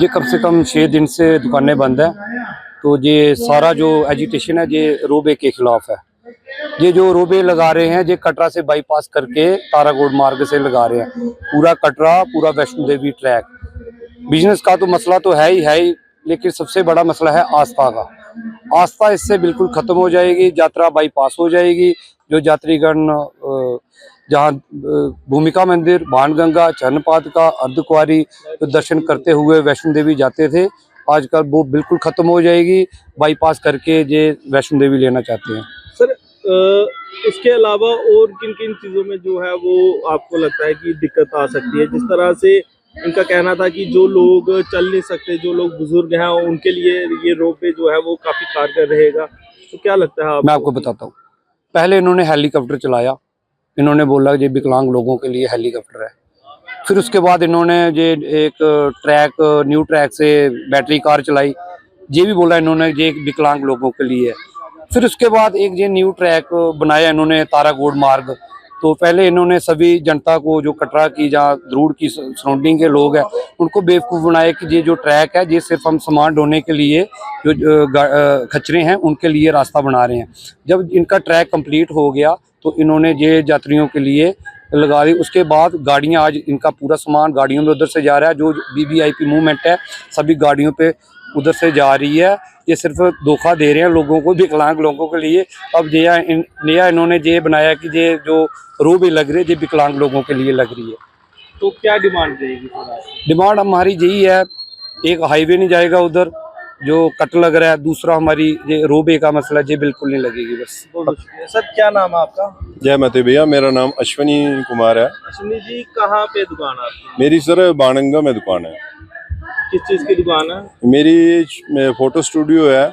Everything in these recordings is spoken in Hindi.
ये कम से कम 6 दिन से दुकानें बंद हैं। तो ये सारा जो एजिटेशन है ये रोबे के खिलाफ है। ये जो रोबे लगा रहे हैं ये कटरा से बाईपास करके ताराकोट मार्ग से लगा रहे हैं। पूरा कटरा, पूरा वैष्णो देवी ट्रैक। बिजनेस का तो मसला तो है ही, लेकिन सबसे बड़ा मसला है आस्था का। आस्था इससे बिल्कुल खत्म हो जाएगी, यात्रा बाईपास हो जाएगी। जो यात्रीगण जहाँ भूमिका मंदिर, बाणगंगा, चरणपादुका, अर्धकुंवारी तो दर्शन करते हुए वैष्णो देवी जाते थे, आजकल वो बिल्कुल खत्म हो जाएगी। बाईपास करके ये वैष्णो देवी लेना चाहते हैं। सर, इसके अलावा और किन किन चीज़ों में जो है वो आपको लगता है कि दिक्कत आ सकती है? जिस तरह से इनका कहना था कि जो लोग चल नहीं सकते, जो लोग बुजुर्ग हैं, उनके लिए ये रोपवे जो है वो काफ़ी कारगर रहेगा, तो क्या लगता है आपको? मैं आपको बताता हूँ। पहले इन्होंने हेलीकॉप्टर चलाया, इन्होंने बोला ये विकलांग लोगों के लिए हेलीकॉप्टर है। फिर उसके बाद इन्होंने ये एक न्यू ट्रैक से बैटरी कार चलाई, ये भी बोला इन्होंने ये विकलांग लोगों के लिए है। फिर उसके बाद एक ये न्यू ट्रैक बनाया इन्होंने ताराकोट मार्ग। तो पहले इन्होंने सभी जनता को, जो कटरा की, जहाँ द्रूड़ की सराउंडिंग के लोग हैं, उनको बेवकूफ़ बनाया कि ये जो ट्रैक है ये सिर्फ हम सामान ढोने के लिए, जो खच्चरे हैं उनके लिए रास्ता बना रहे हैं। जब इनका ट्रैक कंप्लीट हो गया तो इन्होंने ये यात्रियों के लिए लगा दी। उसके बाद गाड़ियां, आज इनका पूरा सामान गाड़ियों में उधर से जा रहा है। जो वीवीआईपी मूवमेंट है सभी गाड़ियों पे उधर से जा रही है। ये सिर्फ धोखा दे रहे हैं लोगों को, विकलांग लोगों के लिए। अब नया इन्होंने ये बनाया कि ये जो रोबे लग रही है ये विकलांग लोगों के लिए लग रही है। तो क्या डिमांड रहेगी? डिमांड हमारी यही है, एक हाईवे नहीं जाएगा उधर जो कट लग रहा है, दूसरा हमारी ये रोबे का मसला ये बिल्कुल नहीं लगेगी। बस बहुत शुक्रिया। सर, क्या नाम है आपका? जय माता भैया, मेरा नाम अश्वनी कुमार है। अश्विनी जी, कहाँ पे दुकान है आपकी? मेरी सर बाणगंगा में दुकान है। किस चीज़ की दुकान है? मेरी फोटो स्टूडियो है।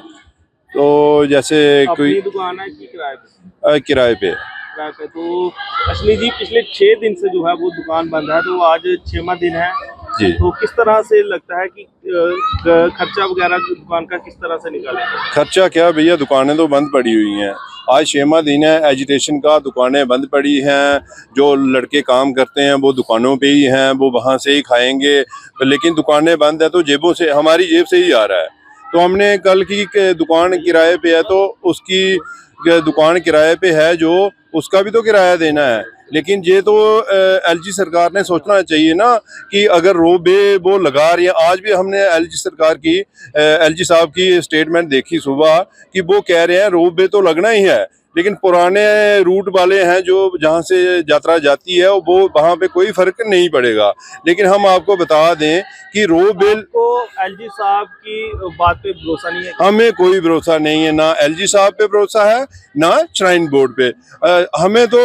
तो जैसे अपनी दुकान है कि किराए पे? किराए पे। किराए पे। तो अश्विनी जी, पिछले 6 दिन से जो है वो दुकान बंद है, तो आज 6वां दिन है जी। तो किस तरह से लगता है कि खर्चा वगैरह दुकान का किस तरह से निकालेंगे? खर्चा क्या भैया, दुकानें तो बंद पड़ी हुई हैं। आज 6वां दिन है एजिटेशन का, दुकानें बंद पड़ी हैं। जो लड़के काम करते हैं वो दुकानों पे ही हैं, वो वहाँ से ही खाएंगे। लेकिन दुकानें बंद है तो जेबों से, हमारी जेब से ही आ रहा है। तो हमने कल की दुकान किराए पे है, तो उसकी दुकान किराए पे है, जो उसका भी तो किराया देना है। लेकिन ये तो एलजी सरकार ने सोचना चाहिए ना कि अगर रोबे वो लगा रही है। आज भी हमने एलजी सरकार की, एलजी साहब की स्टेटमेंट देखी सुबह कि वो कह रहे हैं रोबे तो लगना ही है, लेकिन पुराने रूट वाले हैं जो जहाँ से यात्रा जाती है वो वहाँ पे कोई फर्क नहीं पड़ेगा। लेकिन हम आपको बता दें कि रोबे को एलजी साहब की बात पे भरोसा नहीं है? हमें कोई भरोसा नहीं है, ना एलजी साहब पे भरोसा है ना श्राइन बोर्ड पे। हमें तो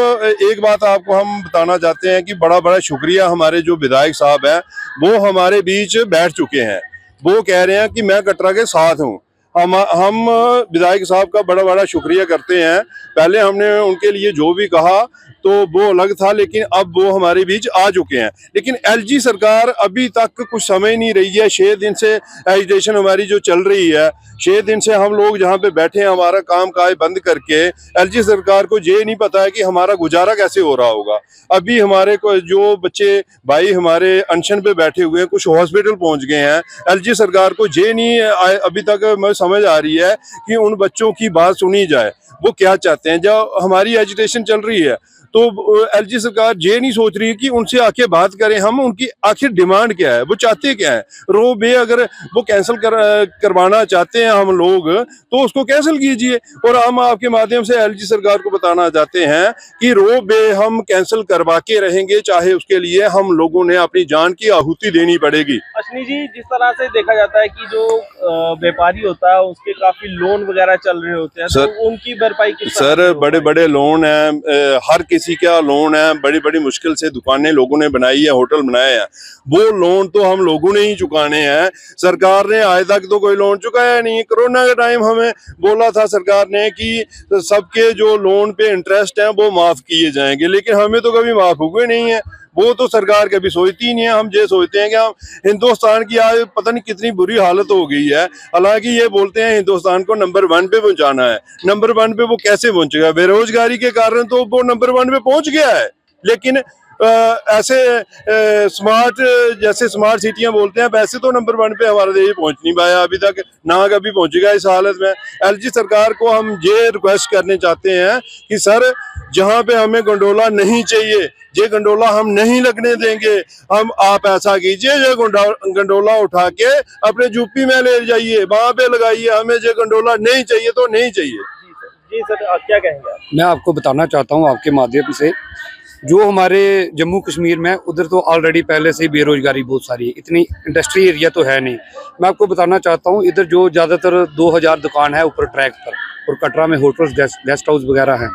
एक बात आपको हम बताना चाहते हैं कि बड़ा बड़ा शुक्रिया, हमारे जो विधायक साहब हैं वो हमारे बीच बैठ चुके हैं। वो कह रहे हैं कि मैं कटरा के साथ हूँ। हम विधायक साहब का बड़ा बड़ा शुक्रिया करते हैं। पहले हमने उनके लिए जो भी कहा तो वो अलग था, लेकिन अब वो हमारे बीच आ चुके हैं। लेकिन एलजी सरकार अभी तक कुछ समझ नहीं रही है। 6 दिन से एजिटेशन हमारी जो चल रही है, 6 दिन से हम लोग जहाँ पे बैठे हैं हमारा काम काज बंद करके, एलजी सरकार को ये नहीं पता है कि हमारा गुजारा कैसे हो रहा होगा। अभी हमारे को जो बच्चे भाई हमारे अनशन पे बैठे हुए हैं, कुछ हॉस्पिटल पहुंच गए हैं। एलजी सरकार को ये नहीं अभी तक मैं समझ आ रही है कि उन बच्चों की बात सुनी जाए, वो क्या चाहते हैं। जब हमारी एजिटेशन चल रही है तो एलजी सरकार ये नहीं सोच रही है कि उनसे आके बात करें, हम उनकी आखिर डिमांड क्या है, वो चाहते क्या है। रोबे अगर वो कैंसिल करवाना चाहते हैं हम लोग तो उसको कैंसिल कीजिए। और हम आपके माध्यम से एलजी सरकार को बताना चाहते हैं कि रोबे हम कैंसिल करवा के रहेंगे, चाहे उसके लिए हम लोगों ने अपनी जान की आहुति देनी पड़ेगी। अश्विनी जी, जिस तरह से देखा जाता है कि जो व्यापारी होता है उसके काफी लोन वगैरह चल रहे होते हैं, सर, तो उनकी भरपाई किस तरह सर बड़े बड़े लोन हैं, हर किसी का लोन है। बड़ी बड़ी मुश्किल से दुकानें लोगों ने बनाई है, होटल बनाए हैं, वो लोन तो हम लोगों ने ही चुकाने हैं। सरकार ने आज तक तो कोई लोन चुकाया नहीं। कोरोना के टाइम हमें बोला था सरकार ने कि सबके जो लोन पे इंटरेस्ट है वो माफ किए जाएंगे, लेकिन हमें तो कभी माफ हुए नहीं है। वो तो सरकार कभी सोचती ही नहीं है। हम ये सोचते हैं कि हम हिंदुस्तान की आज पता नहीं कितनी बुरी हालत हो गई है। हालांकि ये बोलते हैं हिंदुस्तान को नंबर 1 पे पहुंचाना है। नंबर 1 पे वो कैसे पहुंचेगा? बेरोजगारी के कारण तो वो नंबर 1 पे पहुंच गया है, लेकिन ऐसे स्मार्ट, जैसे स्मार्ट सिटियां बोलते हैं, वैसे तो नंबर 1 पे हमारा देश पहुंच नहीं पाया अभी तक, ना कभी पहुंचेगा इस हालत में। एलजी सरकार को हम ये रिक्वेस्ट करने चाहते हैं कि सर, जहां पे हमें गंडोला नहीं चाहिए, ये गंडोला हम नहीं लगने देंगे। हम आप ऐसा कीजिए, ये गंडोला उठा के अपने यूपी में ले जाइए, वहां पे लगाइए। हमें ये गंडोला नहीं चाहिए तो नहीं चाहिए। जी सर, आप क्या कहेंगे? मैं आपको बताना चाहता हूँ आपके माध्यम से, जो हमारे जम्मू कश्मीर में उधर तो ऑलरेडी पहले से ही बेरोजगारी बहुत सारी है, इतनी इंडस्ट्री एरिया तो है नहीं। मैं आपको बताना चाहता हूँ, इधर जो ज़्यादातर 2000 दुकान है ऊपर ट्रैक पर, और कटरा में होटल्स, गेस्ट हाउस वगैरह हैं,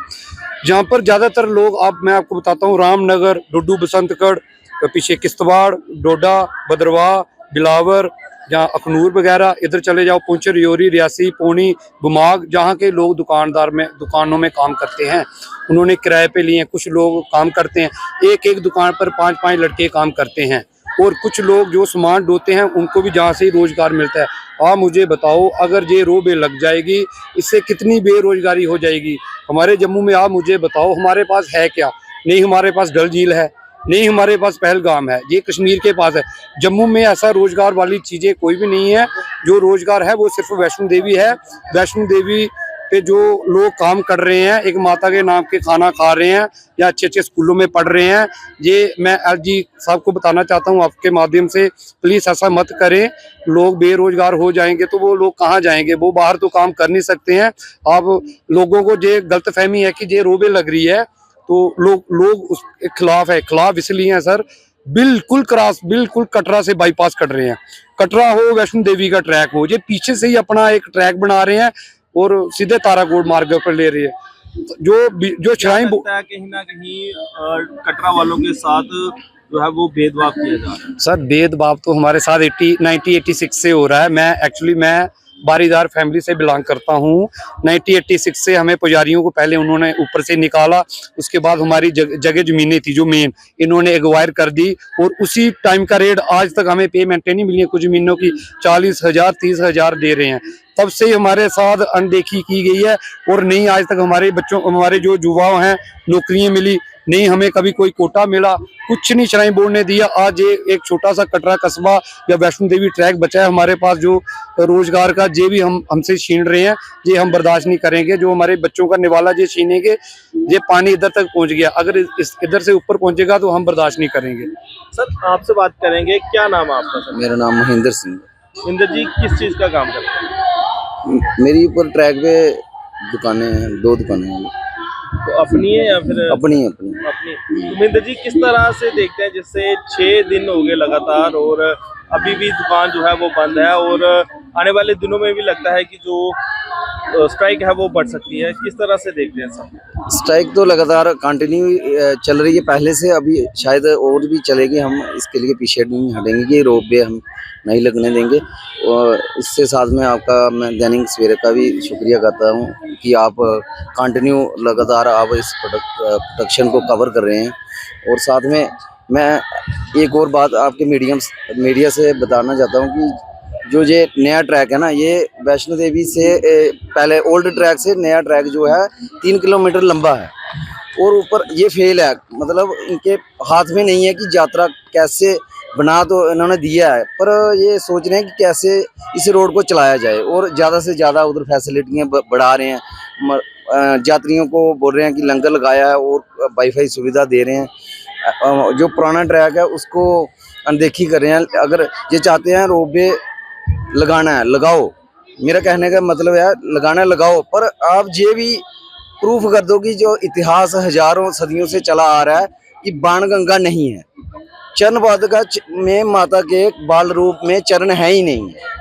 जहाँ पर ज़्यादातर लोग, मैं आपको बताता हूँ, रामनगर, डुड्डू, बसंतगढ़, पीछे किश्तवाड़, डोडा, भद्रवाह, बिलावर, जहाँ अखनूर वगैरह, इधर चले जाओ, पुंछ, रियोरी, रियासी, पौनी, बुमाग, जहाँ के लोग दुकानों में काम करते हैं, उन्होंने किराए पे लिए हैं। कुछ लोग काम करते हैं, एक एक दुकान पर 5-5 लड़के काम करते हैं, और कुछ लोग जो सामान ढोते हैं, उनको भी जहाँ से ही रोजगार मिलता है। आप मुझे बताओ, अगर ये रोबे लग जाएगी, इससे कितनी बेरोजगारी हो जाएगी हमारे जम्मू में। आप मुझे बताओ, हमारे पास है क्या? नहीं हमारे पास डल झील है, नहीं हमारे पास पहलगाम है, ये कश्मीर के पास है। जम्मू में ऐसा रोजगार वाली चीज़ें कोई भी नहीं है। जो रोजगार है वो सिर्फ वैष्णो देवी है। वैष्णो देवी पे जो लोग काम कर रहे हैं, एक माता के नाम के खाना खा रहे हैं, या अच्छे अच्छे स्कूलों में पढ़ रहे हैं, ये मैं एलजी साहब को बताना चाहता हूँ आपके माध्यम से, प्लीज़ ऐसा मत करें। लोग बेरोजगार हो जाएंगे तो वो लोग कहाँ जाएंगे? वो बाहर तो काम कर नहीं सकते हैं। आप लोगों को ये गलतफहमी है कि ये रोबे लग रही है तो लोग उसके खिलाफ इसलिए हैं सर, बिल्कुल कटरा से बाईपास कर रहे हैं। कटरा हो, वैष्णो देवी का ट्रैक हो, ये पीछे से ही अपना एक ट्रैक बना रहे हैं और सीधे ताराकोट मार्ग पर ले रहे हैं। जो श्राइन कहीं ना कहीं कटरा वालों के साथ जो है वो भेदभाव किया जा रहा है। सर, भेदभाव तो हमारे साथ 1986 से हो रहा है। मैं बारीदार फैमिली से बिलोंग करता हूँ। 1986 से हमें पुजारियों को पहले उन्होंने ऊपर से निकाला, उसके बाद हमारी जगह जमीनें थी जो मेन, इन्होंने एक्वायर कर दी, और उसी टाइम का रेट आज तक हमें पेमेंट नहीं मिली है। कुछ जमीनों की 40,000 30,000 दे रहे हैं। तब से हमारे साथ अनदेखी की गई है, और नहीं आज तक हमारे जो युवाओं हैं नौकरियां मिली नहीं, हमें कभी कोई कोटा मिला, कुछ नहीं श्राइन बोर्ड ने दिया। आज ये एक छोटा सा कटरा कस्बा या वैष्णो देवी ट्रैक बचा है हमारे पास, जो रोजगार का जे भी हमसे छीन रहे हैं, ये हम बर्दाश्त नहीं करेंगे। जो हमारे बच्चों का निवाला ये छीनेंगे, ये पानी इधर तक पहुंच गया, अगर इधर से ऊपर पहुंचेगा तो हम बर्दाश्त नहीं करेंगे। सर, आपसे बात करेंगे, क्या नाम है आपका? सर, मेरा नाम महेंद्र सिंह। महेंद्र जी, किस चीज का काम करते हैं? मेरी ऊपर ट्रैक पे दुकानें हैं, 2 दुकानें हैं। तो अपनी है या फिर अपनी? तो महेंद्र जी, किस तरह से देखते हैं, जिससे 6 दिन हो गए लगातार और अभी भी दुकान जो है वो बंद है, और आने वाले दिनों में भी लगता है कि जो स्ट्राइक है वो बढ़ सकती है, किस तरह से देखते हैं सर? स्ट्राइक तो लगातार कंटिन्यू चल रही है पहले से, अभी शायद और भी चलेगी। हम इसके लिए पीछे नहीं हटेंगे कि रोड पे हम नहीं लगने देंगे। और इससे साथ में आपका मैं दैनिक सवेरे का भी शुक्रिया करता हूँ कि आप कंटिन्यू लगातार आप इस प्रोडक्शन को कवर कर रहे हैं। और साथ में मैं एक और बात आपके मीडिया से बताना चाहता हूँ कि जो ये नया ट्रैक है ना, ये वैष्णो देवी से पहले ओल्ड ट्रैक से नया ट्रैक जो है 3 किलोमीटर लंबा है, और ऊपर ये फेल है, मतलब इनके हाथ में नहीं है कि यात्रा कैसे बना, तो इन्होंने दिया है, पर ये सोच रहे हैं कि कैसे इस रोड को चलाया जाए, और ज़्यादा से ज़्यादा उधर फैसिलिटियाँ बढ़ा रहे हैं। यात्रियों को बोल रहे हैं कि लंगर लगाया है और वाईफाई सुविधा दे रहे हैं। जो पुराना ट्रैक है उसको अनदेखी कर रहे हैं। अगर ये चाहते हैं रोपवे लगाना है, लगाओ, मेरा कहने का मतलब है लगाना है, लगाओ, पर आप ये भी प्रूफ कर दो कि जो इतिहास हजारों सदियों से चला आ रहा है कि बाणगंगा नहीं है, चरण पादुका में माता के बाल रूप में चरण है ही नहीं है।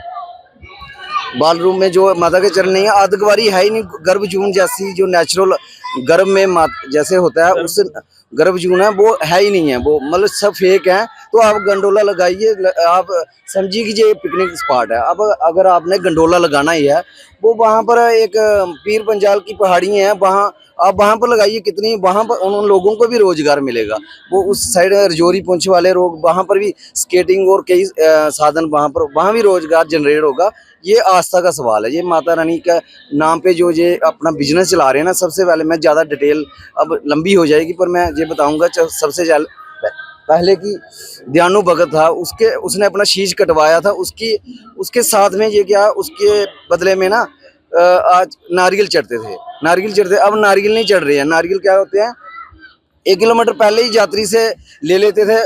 बाल रूप में जो माता के चरण नहीं है, अर्धकुंवारी है ही नहीं। गर्भजून जैसी जो नेचुरल गर्भ में जैसे होता है, उस गर्भजून है वो है ही नहीं है, वो मतलब सब फेक है। तो आप गंडोला लगाइए, आप समझिए कि ये पिकनिक स्पॉट है। अब अगर आपने गंडोला लगाना ही है, वो वहाँ पर एक पीर पंजाल की पहाड़ी है, वहाँ आप वहाँ पर लगाइए, कितनी वहाँ पर उन लोगों को भी रोजगार मिलेगा। वो उस साइड रजौरी पुंछ वाले लोग, वहाँ पर भी स्केटिंग और कई साधन, वहाँ भी रोजगार जनरेट होगा। ये आस्था का सवाल है। ये माता रानी का नाम पे जो ये अपना बिजनेस चला रहे हैं ना, सबसे पहले मैं ज़्यादा डिटेल अब लंबी हो जाएगी, पर मैं ये बताऊंगा सबसे पहले की दयानु भगत था, उसने अपना शीश कटवाया था, उसके साथ में ये क्या, उसके बदले में ना आज नारियल चढ़ते थे, अब नारियल नहीं चढ़ रहे हैं। नारियल क्या होते हैं, 1 किलोमीटर पहले ही यात्री से ले लेते थे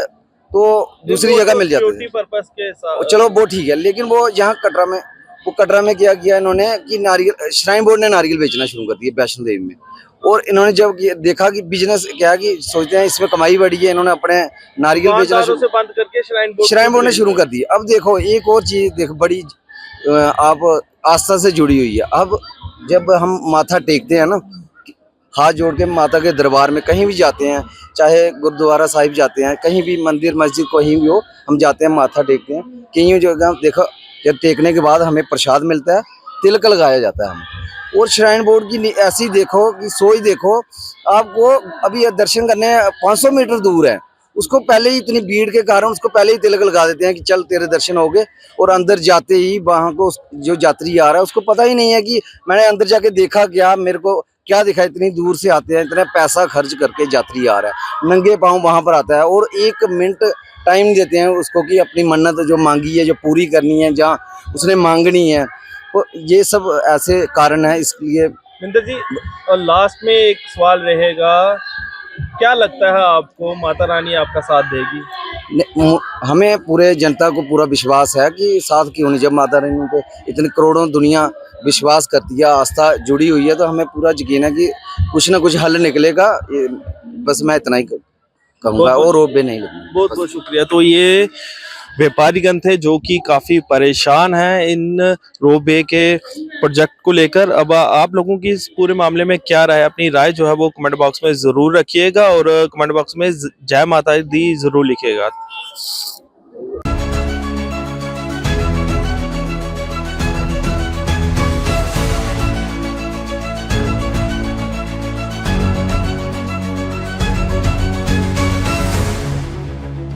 तो दूसरी जगह मिल जाते थे। पर्पस के साथ चलो वो ठीक है, लेकिन वो यहाँ कटरा में क्या किया इन्होंने कि नारियल, श्राइन बोर्ड ने नारियल बेचना शुरू कर दिया वैष्णो देवी में। और इन्होंने जब देखा कि बिजनेस क्या कि सोचते हैं इसमें कमाई बढ़ी है, इन्होंने अपने नारियल बेचना से बंद करके श्राइन बोर्ड ने शुरू कर दी। अब देखो एक और चीज देखो बड़ी आप आस्था से जुड़ी हुई है। अब जब हम माथा टेकते हैं ना, हाथ जोड़ के माता के दरबार में कहीं भी जाते हैं, चाहे गुरुद्वारा साहिब जाते हैं, कहीं भी मंदिर मस्जिद कहीं भी हो, हम जाते हैं माथा टेकते हैं। कहीं जगह देखो जब टेकने के बाद हमें प्रसाद मिलता है, तिलक लगाया जाता है हमें। और श्राइन बोर्ड की ऐसी देखो कि सोई देखो, आपको अभी दर्शन करने 500 मीटर दूर है, उसको पहले ही इतनी भीड़ के कारण उसको पहले ही तिलक लगा देते हैं कि चल तेरे दर्शन हो गए। और अंदर जाते ही वहाँ को जो यात्री आ रहा है उसको पता ही नहीं है कि मैंने अंदर जाके देखा क्या, मेरे को क्या दिखा, इतनी दूर से आते हैं, इतना पैसा खर्च करके यात्री आ रहा है, नंगे पाँव वहाँ पर आता है और 1 मिनट टाइम देते हैं उसको कि अपनी मन्नत जो मांगी है, जो पूरी करनी है, जहाँ उसने मांगनी है। तो ये सब ऐसे कारण है, इसलिए मिंदर जी, और लास्ट में एक सवाल रहेगा, क्या लगता है आपको माता रानी आपका साथ देगी? हमें पूरे जनता को पूरा विश्वास है कि साथ क्यों नहीं, जब माता रानी पे इतनी करोड़ों दुनिया विश्वास करती है, आस्था जुड़ी हुई है, तो हमें पूरा यकीन है कि कुछ ना कुछ हल निकलेगा। बस मैं इतना ही कहूँगा और रोप भी नहीं लगूंगा। बहुत बहुत शुक्रिया। तो ये व्यापारीगण थे जो कि काफी परेशान हैं इन रोपवे के प्रोजेक्ट को लेकर। अब आप लोगों की इस पूरे मामले में क्या राय, अपनी राय जो है वो कमेंट बॉक्स में जरूर रखिएगा और कमेंट बॉक्स में जय माता दी जरूर लिखिएगा।